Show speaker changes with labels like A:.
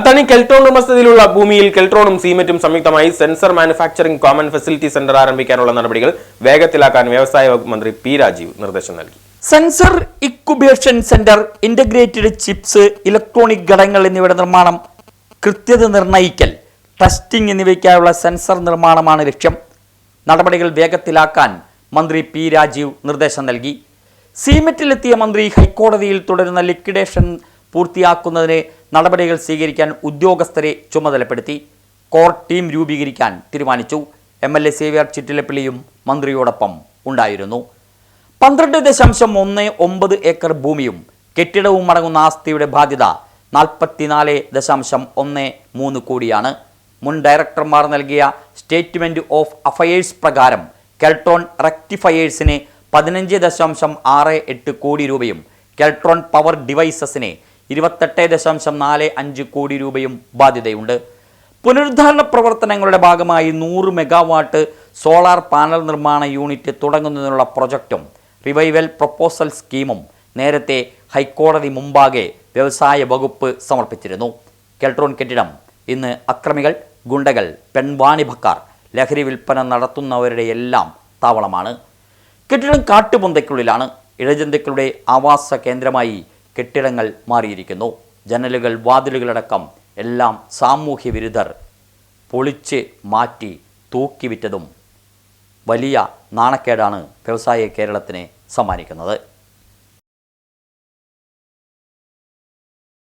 A: അത്താണി കെൽട്രോൺ ഉടമസ്ഥതയിലുള്ള ഭൂമിയിൽ കെൽട്രോണും സീമെന്റും സംയുക്തമായി sensor manufacturing common facility centre ആരംഭിക്കാനുള്ള നടപടികൾ വേഗത്തിലാക്കാൻ വ്യവസായ വകുപ്പ് മന്ത്രി പി രാജീവ് നിർദ്ദേശം നൽകി.
B: Sensor incubation centre, integrated chips, electronic ഘടകങ്ങൾ എന്നിവയുടെ നിർമ്മാണം, കൃത്യത നിർണ്ണയിക്കൽ, ടെസ്റ്റിംഗ് എന്നിവയ്ക്കായുള്ള സെൻസർ നിർമ്മാണമാണ് ലക്ഷ്യം. നടപടികൾ വേഗത്തിലാക്കാൻ മന്ത്രി പി രാജീവ് നിർദ്ദേശം നൽകി. സീമെറ്റിലെത്തിയ മന്ത്രി ഹൈക്കോടതിയിൽ തുടരുന്ന ലിക്വിഡേഷൻ പൂർത്തിയാക്കുന്നതിന് നടപടികൾ സ്വീകരിക്കാൻ ഉദ്യോഗസ്ഥരെ ചുമതലപ്പെടുത്തി. കോർ ടീം രൂപീകരിക്കാൻ തീരുമാനിച്ചു. MLA സേവ്യർ ചിറ്റിലപ്പള്ളിയും മന്ത്രിയോടൊപ്പം ഉണ്ടായിരുന്നു. 12.19 ഏക്കർ ഭൂമിയും കെട്ടിടവും അടങ്ങുന്ന ആസ്തിയുടെ ബാധ്യത 44.13 കോടിയാണ്. മുൻ ഡയറക്ടർമാർ നൽകിയ സ്റ്റേറ്റ്മെന്റ് ഓഫ് അഫയേഴ്സ് പ്രകാരം കെൽട്രോൺ റെക്ടിഫയേഴ്സിന് 15.68 കോടി രൂപയും കെൽട്രോൺ പവർ ഡിവൈസസിന് 28.45 കോടി രൂപയും ബാധ്യതയുണ്ട്. പുനരുദ്ധാരണ പ്രവർത്തനങ്ങളുടെ ഭാഗമായി 100 മെഗാവാട്ട് സോളാർ പാനൽ നിർമ്മാണ യൂണിറ്റ് തുടങ്ങുന്നതിനുള്ള പ്രൊജക്റ്റും റിവൈവൽ പ്രൊപ്പോസൽ സ്കീമും നേരത്തെ ഹൈക്കോടതി മുമ്പാകെ വ്യവസായ വകുപ്പ് സമർപ്പിച്ചിരുന്നു. കെൽട്രോൺ കെട്ടിടം ഇന്ന് അക്രമികൾ, ഗുണ്ടകൾ, പെൺവാണിഭക്കാർ, ലഹരി വിൽപ്പന നടത്തുന്നവരുടെ എല്ലാം താവളമാണ്. കെട്ടിടം കാട്ടുപൊന്തയ്ക്കുള്ളിലാണ്. ഇഴജന്തുക്കളുടെ ആവാസ കേന്ദ്രമായി കെട്ടിടങ്ങൾ മാറിയിരിക്കുന്നു. ജനലുകൾ, വാതിലുകളടക്കം എല്ലാം സാമൂഹ്യ വിരുദ്ധർ പൊളിച്ച് മാറ്റി തൂക്കിവിറ്റതും വലിയ നാണക്കേടാണ് വ്യവസായ കേരളത്തിന് സമ്മാനിക്കുന്നത്.